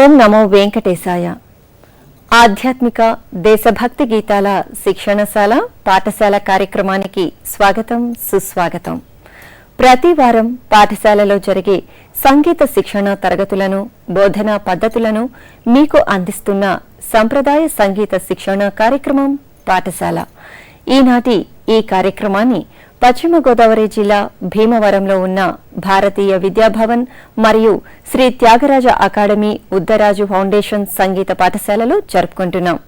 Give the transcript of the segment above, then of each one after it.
ఓం నమో వెంకటేశాయ. ఆధ్యాత్మిక దేశభక్తి గీతాల శిక్షణశాల పాఠశాల కార్యక్రమానికి స్వాగతం, సుస్వాగతం. ప్రతి వారం పాఠశాలలో జరిగే సంగీత శిక్షణ తరగతులను, బోధనా పద్ధతులను మీకు అందిస్తున్న సంప్రదాయ సంగీత శిక్షణ కార్యక్రమం పాఠశాల. ఈనాటి ఈ కార్యక్రమాన్ని పశ్చిమ గోదావరి జిల్లా భీమవరంలో ఉన్న భారతీయ విద్యాభవన్ మరియు శ్రీ త్యాగరాజ అకాడమీ ఉద్దరాజు ఫౌండేషన్ సంగీత పాఠశాలలో జరుపుకుంటున్నాం.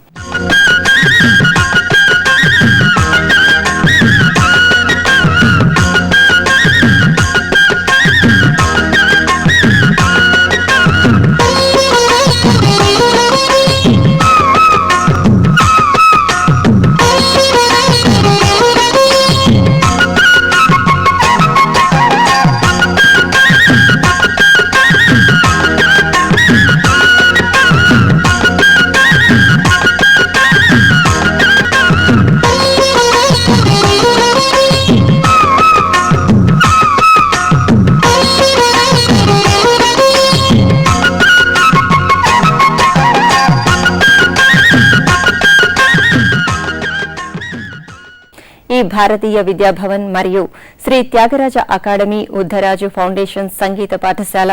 ఈ భారతీయ విద్యాభవన్ మరియు శ్రీ త్యాగరాజ అకాడమీ ఉద్దరాజు ఫౌండేషన్ సంగీత పాఠశాల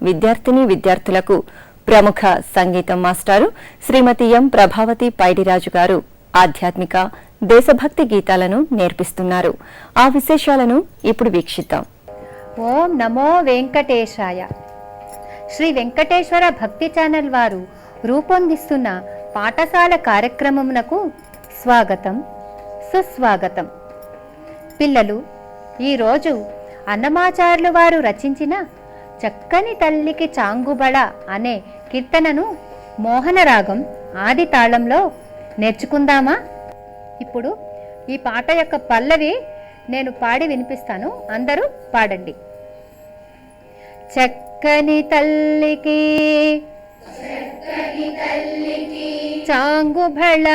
విద్యార్థిని విద్యార్థులకు ప్రముఖ సంగీత మాస్టారు శ్రీమతి ఎం ప్రభావతి పైడిరాజు గారు ఆధ్యాత్మిక దేశభక్తి గీతాలను నేర్పిస్తున్నారు. ఆ విశేషాలను ఇప్పుడు వీక్షిద్దాం. ఓం నమో వెంకటేశాయ. శ్రీ వెంకటేశ్వర భక్తి ఛానల్ వారు రూపొందిస్తున్న పాఠశాల కార్యక్రమమునకు స్వాగతం, సుస్వాగతం. పిల్లలు, ఈరోజు అన్నమాచార్యులు వారు రచించిన చక్కని తల్లికి చాంగుబళ అనే కీర్తనను మోహనరాగం ఆది తాళంలో నేర్చుకుందామా? ఇప్పుడు ఈ పాట యొక్క పల్లవి నేను పాడి వినిపిస్తాను, అందరూ పాడండి. చక్కని తల్లికి చాంగుబళ,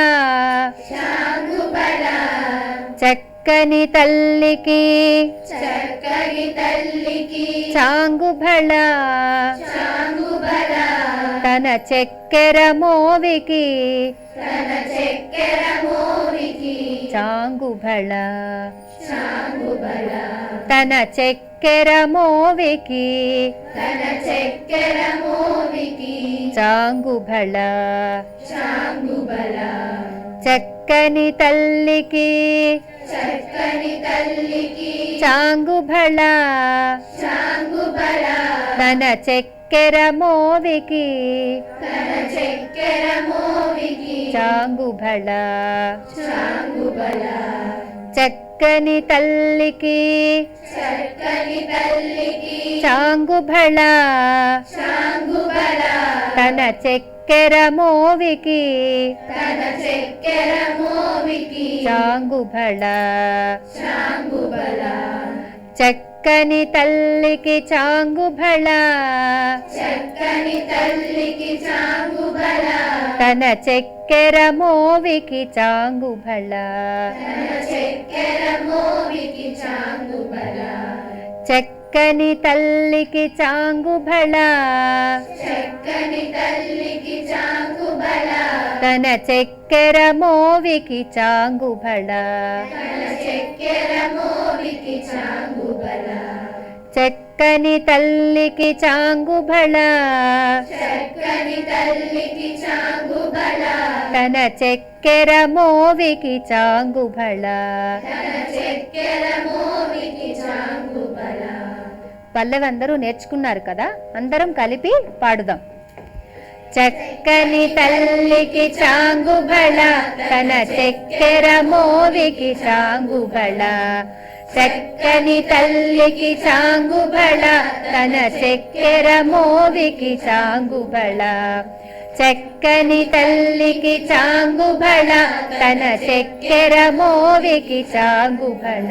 చక్కని తల్లికి చాంగుబళ, తన చక్కెర మోవికి చాంగుబళ, తన చక్కెర మోవికి చాంగుబళ, చక్కని తల్లికి చాంగుబళ, తన చక్కెర మోవికి చాంగుబళ, చక్కని తల్లికి చాంగుబళ, తన చక్కెర మోవికి చాంగుబళ, చక్కని తల్లికి చాంగుబళ, తన చక్కెర మోవికి చాంగుబళ, చక్కని తల్లికి చాంగుబళ, తన చక్కెర మోవికి చాంగుబళ, చక్కని తల్లికి చాంగుబళ, తన చక్కెర మోవికి చాంగుబళ. పల్లవి అందరూ నేర్చుకున్నారు కదా, అందరం కలిపి పాడుదాం. చక్కని తల్లికి చాంగుబళ, తన చక్కెర మోవికి చాంగుబళ, చక్కని తల్లికి చాంగుబళ, తన చక్కెర మోవికి చాంగుబళ, చక్కని తల్లికి చాంగుబళ, తన చక్కెర మోవికి చాంగుబళ,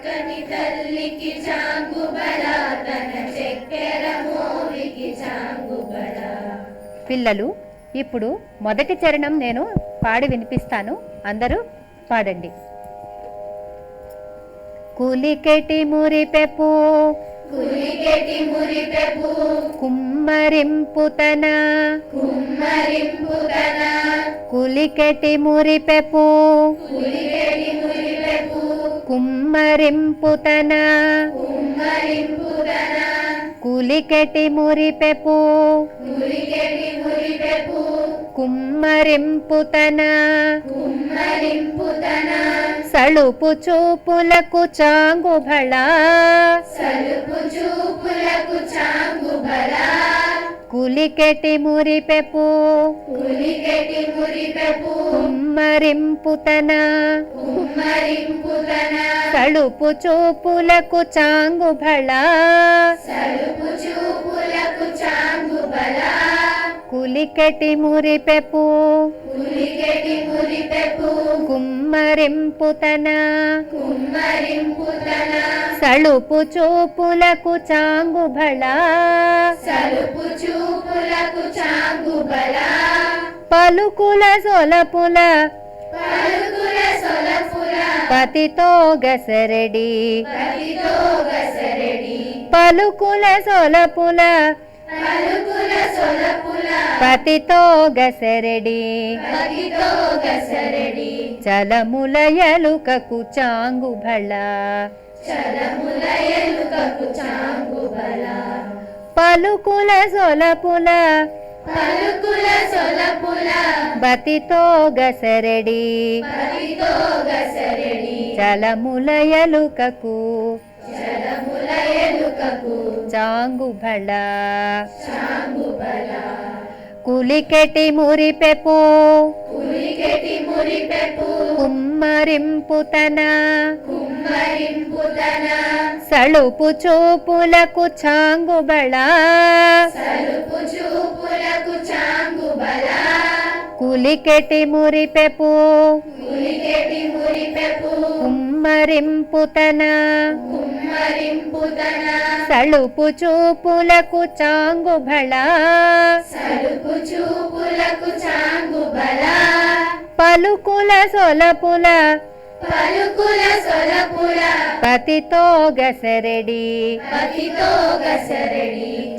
చక్కని తల్లికి చాంగుబళ, తన చక్కెర మోవికి చాంగుబళ. పిల్లలు, ఇప్పుడు మొదటి చరణం నేను పాడి వినిపిస్తాను, అందరూ పాడండి. కులికెటి మురిపెపు కులికెటి మురిపెపు కుమ్మ కుమ్మరింపుతన కులికెటి మురిపెపు కుమ్మరింపుతన కులికెటి మురిపెపు కుమ్మరింపుతన సళుపు చూపులకు చాంగుబళ కులికెటి మురిపెపు కుమ్మరింపుతన సళుపు చూపులకు చాంగుబళ కులికెటి మురిపెపు కుమ్మరింపుతన సళుపు చూపులకు చాంగుబళ పలుకుల సొలపుల పతితో గసరెడి పలుకుల సొలపుల పతితో గసరెడి చలముల ఎలుకకు చాంగుబళ పలుకుల సొలపుల బతితో గసరెడి చలముల ఎలుకకు చాంగుబళ కులికెటి మురిపెపు కుమ్మరింపుతన సళుపు చూపులకు చాంగుబళ కులికెటి మురిపెపు కుమ్మరింపుతన సళుపు చూపులకు చాంగుబళ పలుకుల సొలపుల పతితో గసరెడి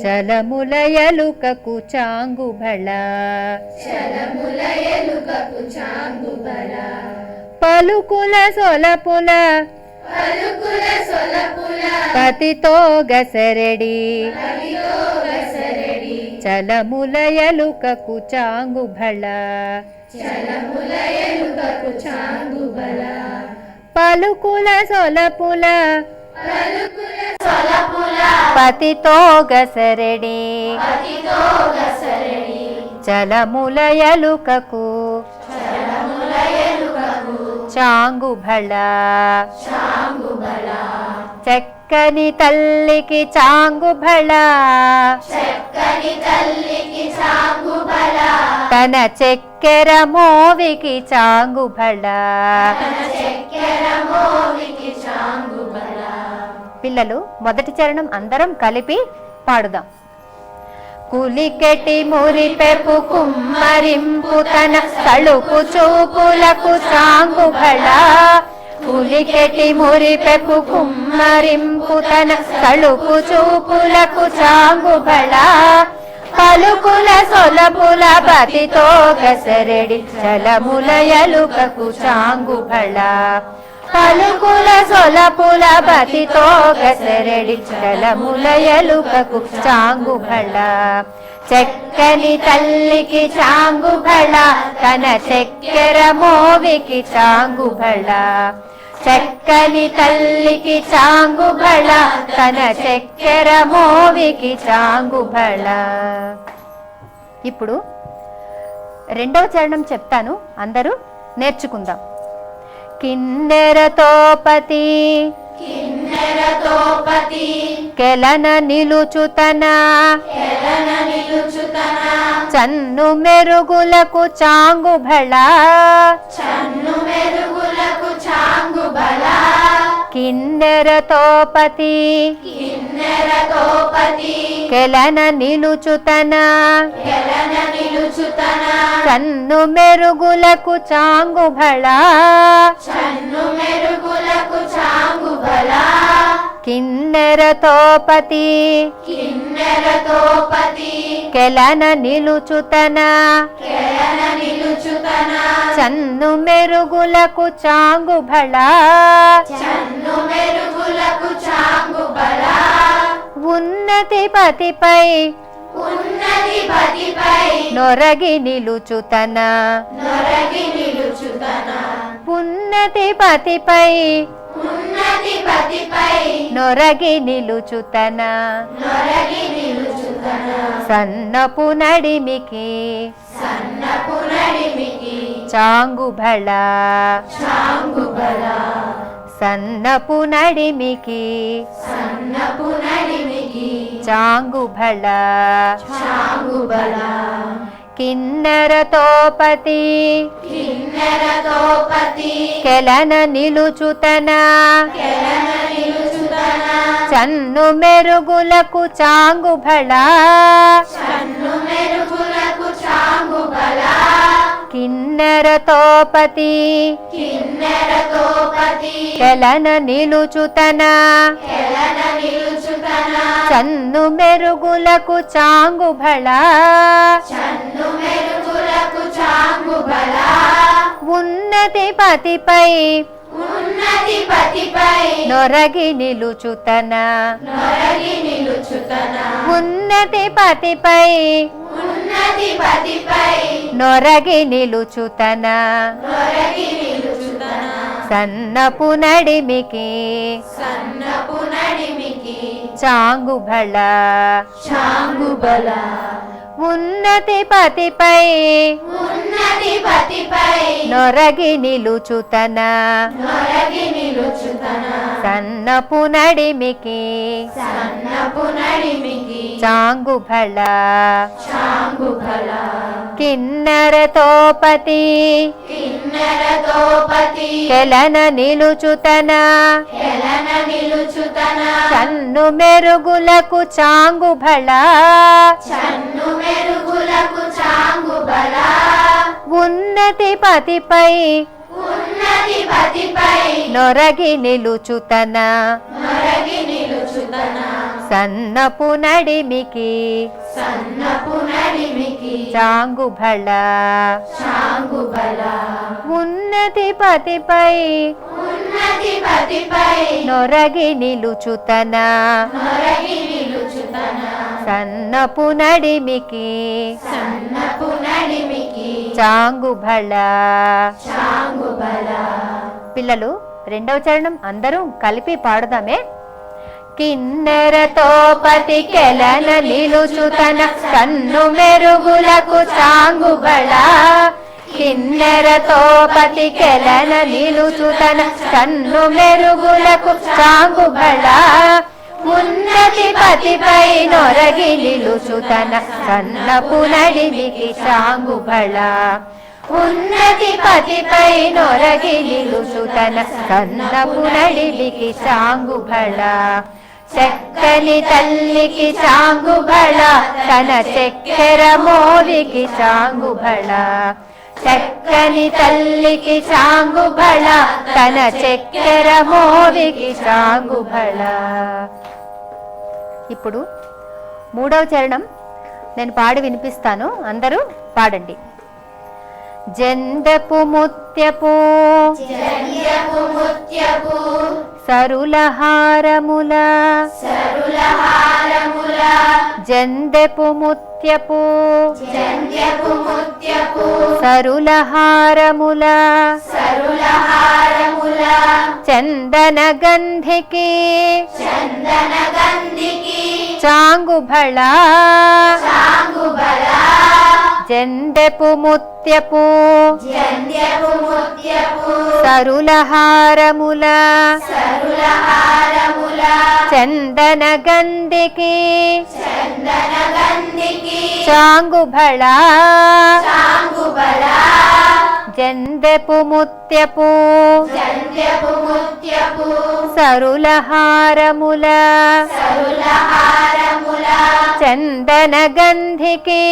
చలముల ఎలుకకు చాంగుబళ పలుకుల సొలపుల పతితో గసరెడి చలముల ఎలుకకు చాంగుబళ పలుకుల సొలపుల పతితో గసరెడి చలముల ఎలుకకు చాంగుబళ చక్కని తల్లికి చాంగుబళ తన చక్కెర మోవికి చాంగుబళ పిల్లలు మొదటి చరణం అందరం కలిపి పాడుదాం. కులికెటి మురిపెపు కుమ్మరింపుతన సళుపు చూపులకు చాంగుబళ కులికెటి మురిపెపు కుమ్మరింపుతన సళుపు చూపులకు చాంగుబళ పలుకుల సొలపుల పతితో గసరెడి చలముల ఎలుకకు చాంగుబళ పలుకుల సొలపుల పతితో గసరెడి చలముల ఎలుకకు చాంగుబళ చక్కని తల్లికి చాంగుబళ తన చక్కెర మోవికి చాంగుబళ చక్కని తల్లికి చాంగుబళ తన చక్కెర మోవికి చాంగుబళ. ఇప్పుడు రెండవ చరణం చెప్తాను, అందరూ నేర్చుకుందాం. కిన్నెరతోపతి కెలన నిలుచుతన చన్ను మెరుగులకు చాంగుబళ కిన్నెరతోపతి కెలన నిలుచుతన చన్ను మెరుగులకు చాంగుబళ కిన్నెరతోపతి కెలన నిలుచుతన చన్ను మెరుగులకు చాంగుబళ ఉన్నతి పతిపై నొరగి నిలుచుతన ఉన్నతి పతిపై నొరగి నిలుచుతన సన్నపు నడిమికి చాంగుబళ సన్నపు నడిమికి చాంగుబళ కిన్నెరతోపతి కెలన నిలుచుతన చన్ను మెరుగులకు చాంగుబళ కిన్నెరతోపతి కెలన నిలుచుతన చన్ను మెరుగులకు చాంగుబళ ఉన్నతి పతిపై నొరగి నిలుచుతన ఉన్నతి పతిపై నొరగి నిలుచుతన సన్నపు నడిమికి చాంగుబళ ఉన్నతి పతిపై నొరగి నిలుచుతన సన్నపు నడిమికి చాంగుబళ కిన్నెరతోపతి కెలన నిలుచుతన చన్ను మెరుగులకు చాంగుబళ ఉన్నతి పతిపై నొరగి నిలుచుతన సన్నపు నడిమికి చాంగుబళ ఉన్నతి పతిపై నొరగి నిలుచుతన సన్నపు నడిమికి చాంగుబళ పిల్లలు రెండవ చరణం అందరూ కలిపి పాడుదామే. కిన్నెరతోపతి కెలన నిలుచుతన కన్ను మెరుగులకు చాంగుబళ కిన్నెరతోపతి కెలన నిలుచుతన కన్ను మెరుగులకు చాంగుబళ ఉన్నతి పతిపై నొరగి నిలుచుతన సన్నపు నడిమికి చాంగుబళ ఉన్నతి పతిపై నొరగి నిలుచుతన సన్నపు నడిమికి చాంగుబళ చక్కని తల్లికి చాంగుబళ తన చక్కెర మోదికి చాంగుబళ చక్కని తల్లికి చాంగుబళ తన చక్కెర మోదికి చాంగుబళ. ఇప్పుడు మూడవ చరణం నేను పాడి వినిపిస్తాను, అందరూ పాడండి. జందపు ముత్యపు సరులహారముల జందపు ముత్యపు సరులహారముల చందన గంధికి చాంగుబళ జందపు ముత్యపు సరులహారముల చందన గంధికి చాంగుబళ జందపు ముత్యపు సరులహారముల చందన గంధికి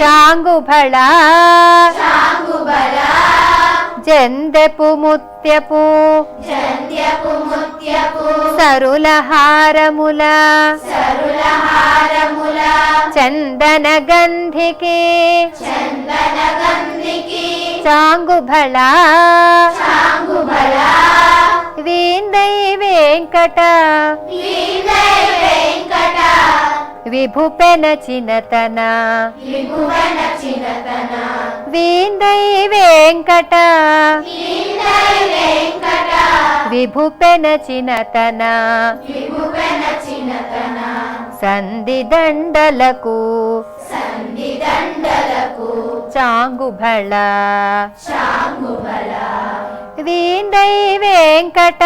చాంగుబళ జందెపు ముత్యపు సరుల హారముల చందన గంధికి చాంగుభళ వీందై వెంకట విభుపెన చినతన వీందై వెంకట విభుపెన చినతన సంధి దండలకు చాంగుభళ వీందై వెంకట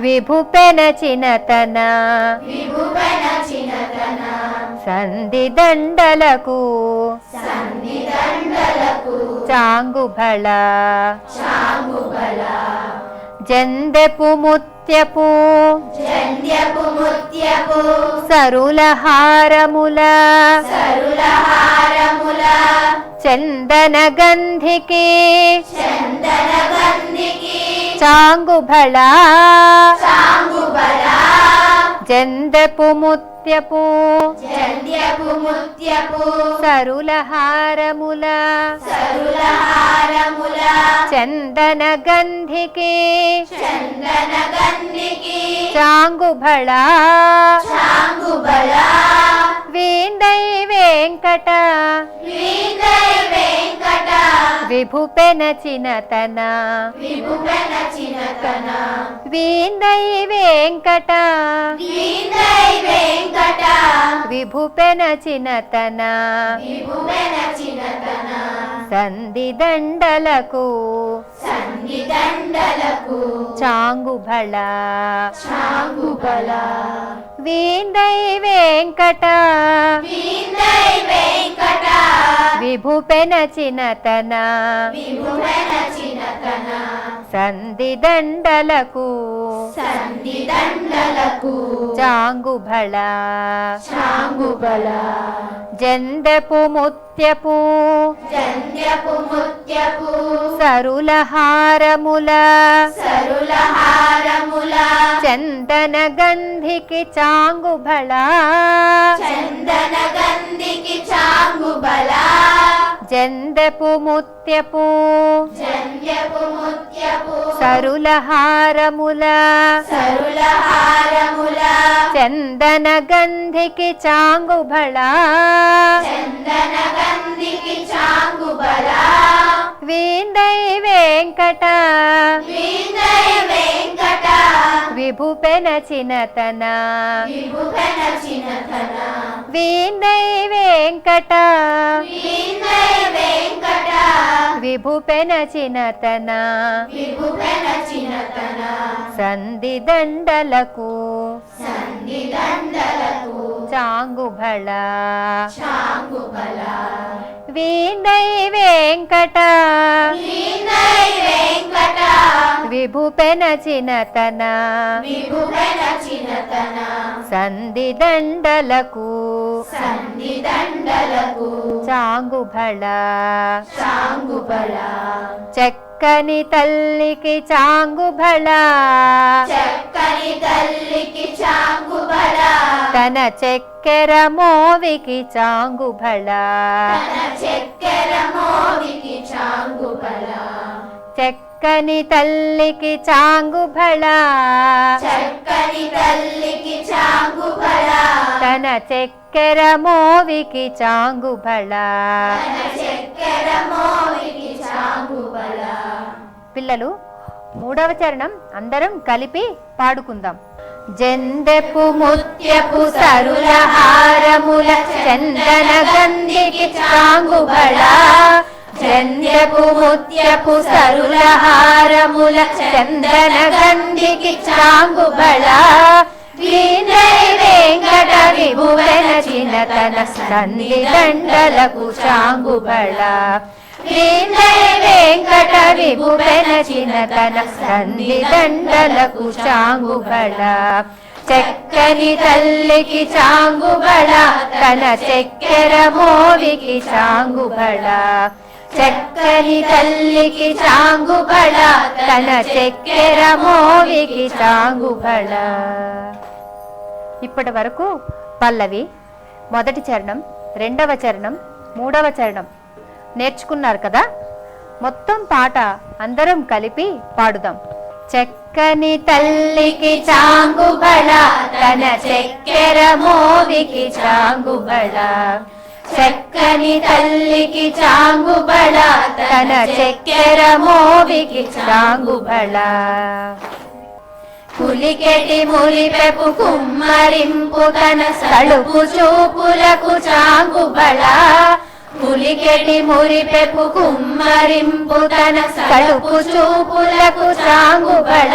విభుపెన చినతన సంధి దండలకు చాంగుభళ జందెపు ముత్యపు సరుల హారముల చందన గంధికి చాంగుభళ జందెపు ముత్యపు సరుల హారముల చందన గంధికి చాంగుభళ వీందై వెంకట విభుపెన చినతన వీందై వెంకట విభుపెన చినతన సంధి దండలకు చాంగుభళ వీందై వెంకట విభుపెన చినతన సంధి దండలకు చాంగుభళ జందెపు ముత్యపు సరుల హారముల చందన గంధికి చాంగుభళ జందెపు ముత్యపు సరుల హారముల చందన గంధికి చాంగుభళ వీందై వెంకట విభుపెన చినతన వీందై వెంకట విభుపెన చినతన సంధి దండలకు చాంగుభళ వీందై వెంకట విభుపెన చినతన సంధి దండలకు చాంగుభళ చక్కని తల్లికి చాంగుభళ తన చక్కెర మోవికి చాంగుభళ చక్కని తల్లికి చాంగుభళ తన చక్కెర మోవికి చాంగుభళ పిల్లలు మూడవ చరణం అందరం కలిపి పాడుకుందాం. జందెపు ముత్యపు సరుల హారముల చందన గంధికి చాంగుభళ జందెపు ముత్యపు సరుల హారముల చందన గంధికి చాంగుభళ వీందై వెంకట విభువెన చినతన సంధి దండలకు చాంగుభళ వీందై వెంకట విభువెన చినతన సంధి దండలకు చాంగుభళ చక్కని తల్లికి చాంగుభళ తన చక్కెర మోవికి చాంగుభళ చక్కని తల్లికి చాంగుబళ తన చక్కెర మోవికి చాంగుబళ. ఇప్పటి వరకు పల్లవి, మొదటి చరణం, రెండవ చరణం, మూడవ చరణం నేర్చుకున్నారు కదా. మొత్తం పాట అందరం కలిపి పాడుదాం. చక్కని తల్లికి చాంగుబళ తన చక్కెర మోవికి చాంగుబళ. చక్కని తల్లికి చాంగుబళ తన చక్కెర మోవికి చాంగుబళ. పులికెటి మురిపెపు కుమ్మరింపు తన సడుపు చూపులకు చాంగుబళ. పులికెటి మురిపెపు కుమ్మరింపు తన సడుపు చూపులకు చాంగుబళ.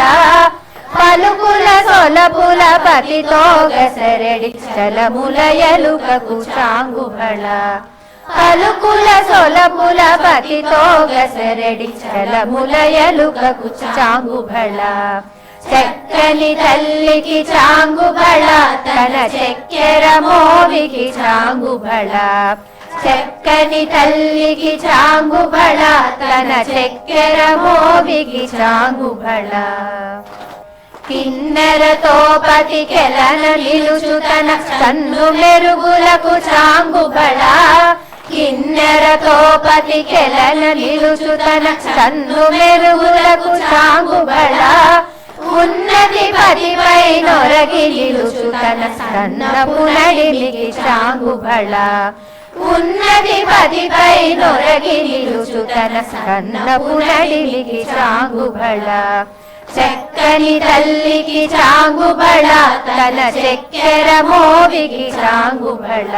పలుకుల సొలపుల పతితో గసరెడి చలముల ఎలుకకు చాంగుబళ. పలుకుల సొలపుల పతితో గసరెడి చలముల ఎలుకకు చాంగుబళ. చక్కని తల్లికి చాంగుబళ తన చక్కెర మోవికి చాంగుబళ. చక్కని తల్లికి చాంగుబళ తన చక్కెర మోవికి చాంగుబళ. కిన్నెరతో పతికెలన నిలుచు తన కన్ను మెరుగులకు చాంగుబళ. కిన్నెరతో పతికెలన నిలుచు తన కన్ను మెరుగులకు చాంగుబళ. ఉన్నతి పతిపై నొరగి నిలుచు తన సన్నపు నడిమికి చాంగుబళ. ఉన్నతి పతిపై నొరగి నిలుచు తన సన్నపు నడిమికి చాంగుబళ. చక్కని తల్లికి చాంగుబళ తన చక్కెర మోవికి చాంగుబళ.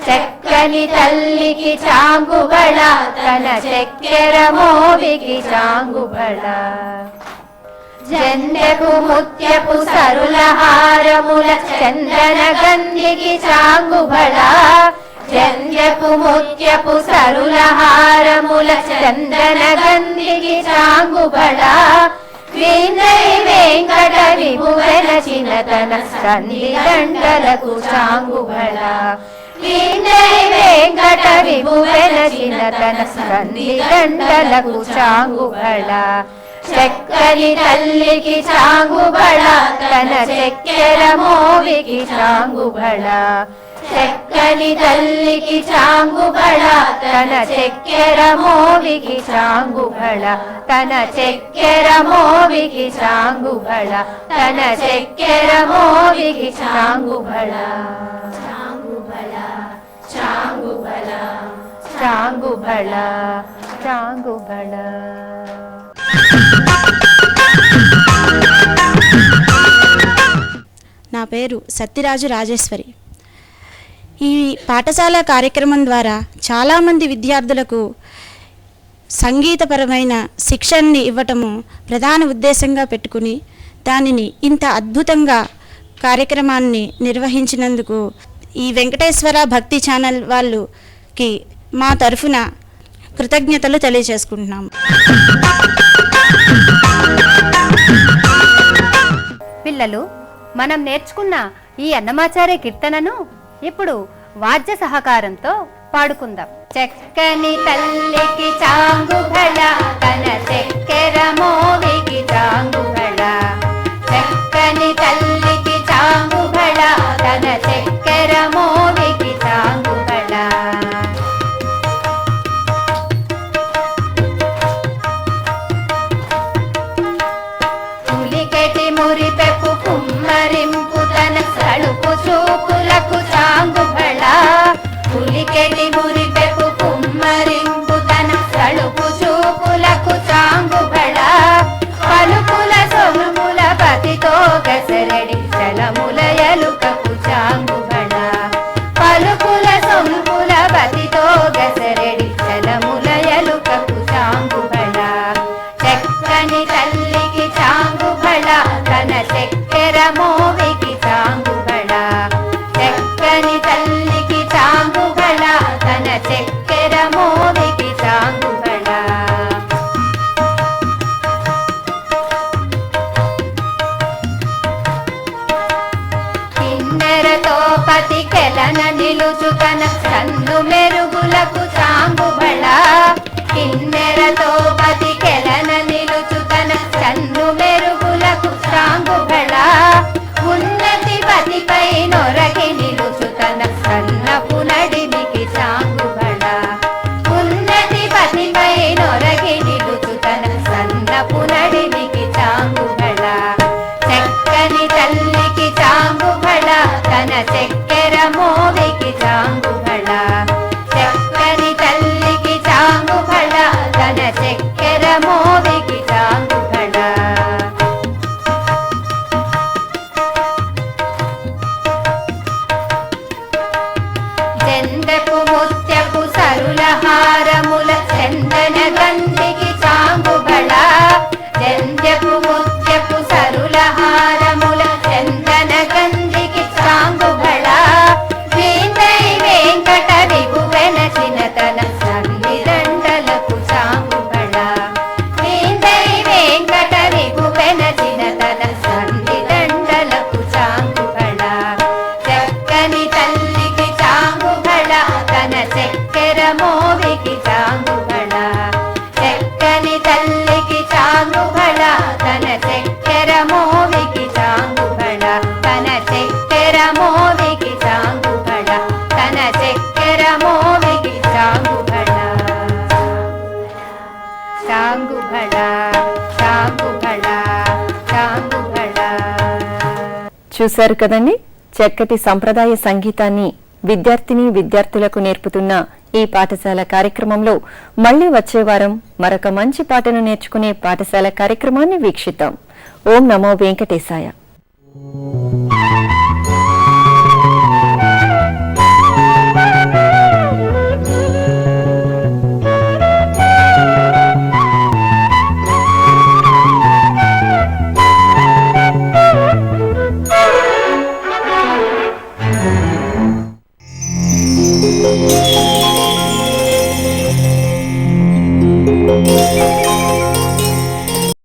చక్కని తల్లికి చాంగుబళ తన చక్కెర మోవికి చాంగుబళ. జందెపు ముత్యపు సరుల హారముల చందన గంధికి చాంగుబళ. జందెపు ముత్యపు సరుల హారముల చందన గంధికి చాంగుబళ. వీణై వెంకట విభువెనచిన తన సంధి దండలకు చాంగుబళ. వీణై వెంకట విభువెనచిన తన సంధి దండలకు చాంగుబళ. చక్కని తల్లికి చాంగుబళ తన చక్కెర మోవికి చాంగుబళ. చక్కని తల్లికి చాంగుబళ తన చక్కెర మోవికి చాంగుబళ. తన చక్కెర మోవికి చాంగుబళ. తన చక్కెర మోవికి చాంగుబళ. చాంగుబళ చాంగుబళ చాంగుబళ చాంగుబళ. నా పేరు సత్యరాజు రాజేశ్వరి. ఈ పాఠశాల కార్యక్రమం ద్వారా చాలామంది విద్యార్థులకు సంగీతపరమైన శిక్షణని ఇవ్వటము ప్రధాన ఉద్దేశంగా పెట్టుకుని దానిని ఇంత అద్భుతంగా కార్యక్రమాన్ని నిర్వహించినందుకు ఈ వెంకటేశ్వర భక్తి ఛానల్ వాళ్ళకి మా తరఫున కృతజ్ఞతలు తెలియజేసుకుంటున్నాము. పిల్లలు, మనం నేర్చుకున్న ఈ అన్నమాచార్య కీర్తనను ఇప్పుడు వాద్య సహకారంతో పాడుకుందాం. చక్కని తల్లికి చాంగుబళ తన చక్కెర మోవికి చాంగుబళ. చక్కని తల్లికి చాంగుబళ తన చక్కెర మోవికి చాంగుబళ. పులికెటి మురిపెపు కుమ్మరింపు తన సడుపు చూపులకు చాంగుబళ. పులికెటి మురిపెపు కుమ్మరింపు తన సడుపు చూశారు కదండి, చక్కటి సంప్రదాయ సంగీతాన్ని విద్యార్థులకు నేర్పుతున్న ఈ పాఠశాల కార్యక్రమంలో మళ్లీ వచ్చే వారం మరొక మంచి పాటను నేర్చుకునే పాఠశాల కార్యక్రమాన్ని వీక్షిద్దాం. ఓం నమో వెంకటేశాయ.